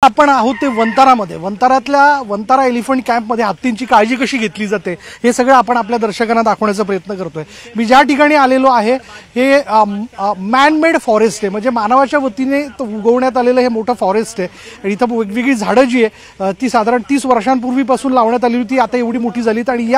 आपण आहोत ते वंतारामध्ये. वंतारा एलिफंट कॅम्पमध्ये हत्तींची काळजी कशी घेतली जाते हे सगळं आपण आपल्या दर्शकांना दाखवण्याचा प्रयत्न करतोय. मी ज्या ठिकाणी आलेलो आहे हे मॅन मेड फॉरेस्ट आहे, म्हणजे मानवाच्या वतीने उगवण्यात आलेलं हे मोठं फॉरेस्ट आहे. आणि इथं वेगवेगळी झाडं जी आहे ती साधारण 30 वर्षांपूर्वीपासून लावण्यात आली होती, आता एवढी मोठी झालीत. आणि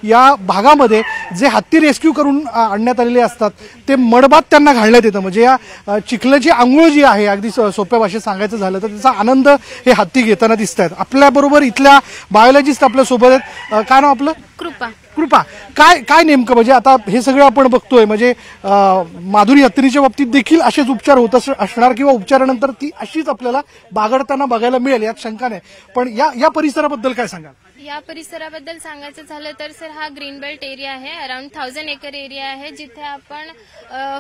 या भागामध्ये जे हत्ती रेस्क्यू करून आणण्यात आलेले असतात ते मडबात त्यांना घालण्यात येतं. म्हणजे या चिखलाची आंघोळ जी आहे, अगदी सोप्या भाषेत सांगायचं झालं तर त्याचा आनंद हे हत्ती घेताना दिसत आहेत. आपल्या बरोबर इथल्या बायोलॉजिस्ट आपल्या सोबत आहेत. काय नाव आपलं? कृपा. काय नेमकं म्हणजे आता हे सगळं आपण बघतोय, म्हणजे माधुरी हत्तीच्या बाबतीत देखील असेच उपचार होत असणार किंवा उपचारानंतर ती अशीच आपल्याला बागडताना बघायला मिळेल यात शंका नाही. पण या परिसराबद्दल काय सांगाल? या परिसराबद्दल सांगायचं झालं तर सर हा ग्रीन बेल्ट एरिया आहे. अराउंड 1000 एकर एरिया आहे, जिथे आपण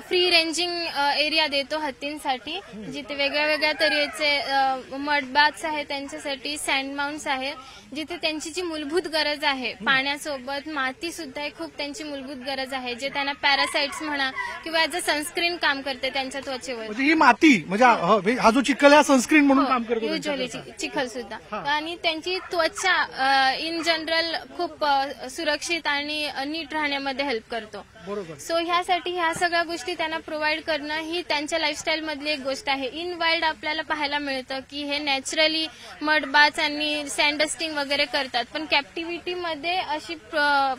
फ्री रेंजिंग एरिया देतो हत्तींसाठी, जिथे वेगळ्या वेगळ्या तऱ्हेचे मड बाथ्स आहेत त्यांच्यासाठी, सँड माउंट्स आहे, जिथे त्यांची जी मूलभूत गरज आहे पाण्यासोबत माती सुद्धा खूप त्यांची मूलभूत गरज आहे, जे त्यांना पॅरासाइट्स म्हणा किंवा ॲज अ सनस्क्रीन काम करते त्यांच्या त्वचेवर. म्हणजे ही माती म्हणजे हा जो चिखल आहे सनस्क्रीन म्हणून काम करतो युजली चिखल सुद्धा. आणि त्यांची त्वचा इन जनरल खूप सुरक्षित आणि नीट राहण्यामध्ये हेल्प करतो. सो ह्यासाठी ह्या सगळ्या गोष्टी त्यांना प्रोव्हाइड करणं ही त्यांच्या लाईफस्टाईल मधली एक गोष्ट आहे. इन वाईल्ड आपल्याला पाहायला मिळतं की हे नॅचरली मड बाथ आणि सँड डस्टिंग वगैरे करतात, पण कॅप्टिव्हिटीमध्ये अशी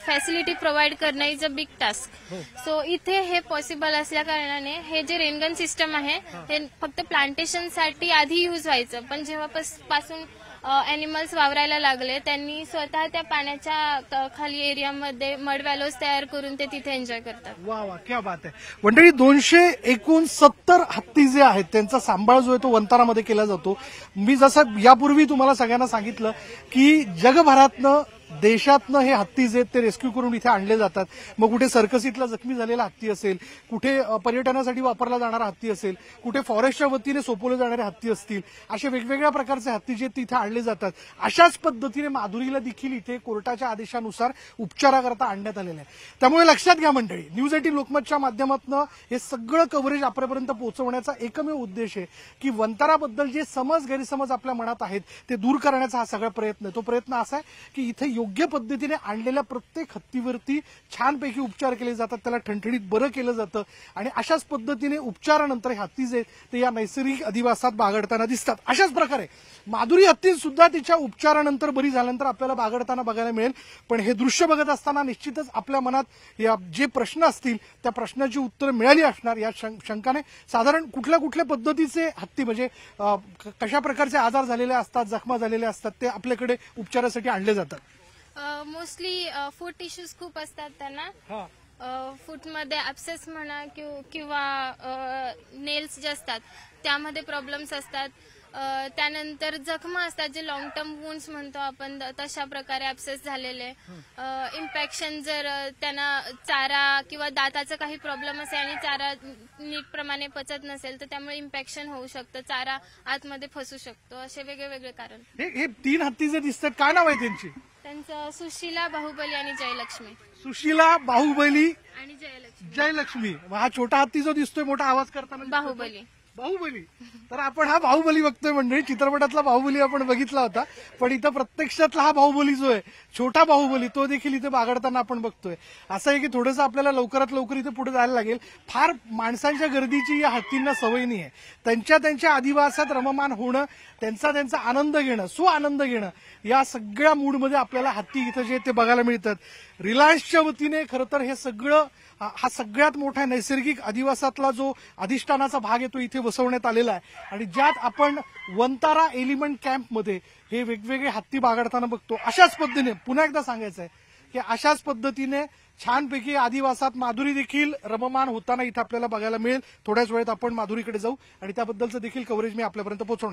फॅसिलिटी प्रोव्हाइड करणं is a big task. So इथे हे पॉसिबल असल्या कारणाने हे जे रेनगन सिस्टम आहे हे फक्त प्लांटेशनसाठी आधी यूज व्हायचं, पण जेव्हापासून अॅनिमल्स वावरायला लागले त्यांनी स्वतः त्या पाण्याच्या खाली एरियामध्ये मड वॅलोज तयार करून ते तिथे एन्जॉय करतात. वा वा, क्या बात आहे. मंडळी 269 हत्ती जे आहेत त्यांचा सांभाळ जो आहे तो वंतारामध्ये केला जातो. मी जसं यापूर्वी तुम्हाला सगळ्यांना सांगितलं की जगभरातनं देशातनं हे हत्ती जे ते रेस्क्यू करून इथे आणले जातात. मग कुठे सर्कसीतला जखमी झालेला हत्ती असेल, कुठे पर्यटनासाठी वापरला जाणारा हत्ती असेल, कुठे फॉरेस्टच्या वतीने सोपवले जाणारे हत्ती असतील, असे वेगवेगळ्या प्रकारचे हत्ती जे तिथे आणले जातात. अशाच पद्धतीने माधुरीला देखील इथे कोर्टाच्या आदेशानुसार उपचाराकरता आणण्यात आलेलं आहे. त्यामुळे लक्षात घ्या मंडळी, न्यूज 18 लोकमतच्या माध्यमातून हे सगळं कव्हरेज आपल्यापर्यंत पोहोचवण्याचा एकमेव उद्देश आहे की वंताराबद्दल जे गैरसमज आपल्या मनात आहेत ते दूर करण्याचा हा सगळा प्रयत्न आहे. तो प्रयत्न असा आहे की इथे योग्य पद्धतीने आणलेल्या प्रत्येक हत्तीवरती छानपैकी उपचार केले जातात, त्याला ठणठणीत बरं केलं जातं. आणि अशाच पद्धतीने उपचारानंतर हे हत्ती जे ते या नैसर्गिक अधिवासात बागडताना दिसतात. अशाच प्रकारे माधुरी हत्ती सुद्धा तिच्या उपचारानंतर बरी झाल्यानंतर आपल्याला बागडताना बघायला मिळेल. पण हे दृश्य बघत असताना निश्चितच आपल्या मनात जे प्रश्न असतील त्या प्रश्नाची उत्तरं मिळाली असणार या शंकाने. साधारण कुठल्या पद्धतीचे हत्ती म्हणजे कशा प्रकारचे आजार झालेले असतात, जखमा झालेले असतात ते आपल्याकडे उपचारासाठी आणले जातात? मोस्टली फूट इश्यूज खूप असतात त्यांना. फूटमध्ये ॲब्सेस म्हणा किंवा नेल्स जे असतात त्यामध्ये प्रॉब्लेम्स असतात. त्यानंतर जखमा असतात जे लॉंग टर्म वुंड्स म्हणतो आपण, तशा प्रकारे ॲब्सेस झालेले. इन्फेक्शन जर त्यांना चारा किंवा दाताचा काही प्रॉब्लेम असेल आणि चारा नीटप्रमाणे पचत नसेल तर त्यामुळे इन्फेक्शन होऊ शकतं, चारा आतमध्ये फसू शकतो. असे वेगळे कारण. हे 3 हत्ती जे दिसतात काय नाव आहे त्यांचं? सुशीला, बाहुबली आणि जयलक्ष्मी. सुशीला, बाहुबली आणि जयलक्ष्मी. हा छोटा हत्ती जो दिसतोय मोठा आवाज करताना, बाहुबली. तर आपण हा बाहुबली बघतोय मंडळी. चित्रपटातला बाहुबली आपण बघितला होता, पण इथं प्रत्यक्षातला हा बाहुबली जो आहे, छोटा बाहुबली, तो देखील इथे बागडताना आपण बघतोय. असं आहे की थोडंसं आपल्याला लवकरात लवकर इथे पुढे जायला लागेल. फार माणसांच्या गर्दीची या हत्तींना सवय नाही आहे. त्यांच्या अधिवासात रममान होणं, त्यांचा आनंद घेणं, आनंद घेणं, या सगळ्या मूडमध्ये आपल्याला हत्ती इथं जे ते बघायला मिळतात. रिलायन्सच्या वतीने खरं तर हे सगळं हा सगळ्यात मोठा नैसर्गिक अधिवासातला जो अधिष्ठानाचा भाग आहे तो इथे बसवण्यात आलेला आहे. आणि ज्यात आपण वंतारा एलिमेंट कॅम्पमध्ये हे वेगवेगळे हत्ती बागडताना बघतो. अशाच पद्धतीने पुन्हा एकदा सांगायचं आहे की अशाच पद्धतीने छानपैकी आदिवासात माधुरी देखील रममान होताना इथं आपल्याला बघायला मिळेल. थोड्याच वेळात आपण माधुरीकडे जाऊ आणि त्याबद्दलचं देखील कव्हरेज मी आपल्यापर्यंत पोहोचवणार.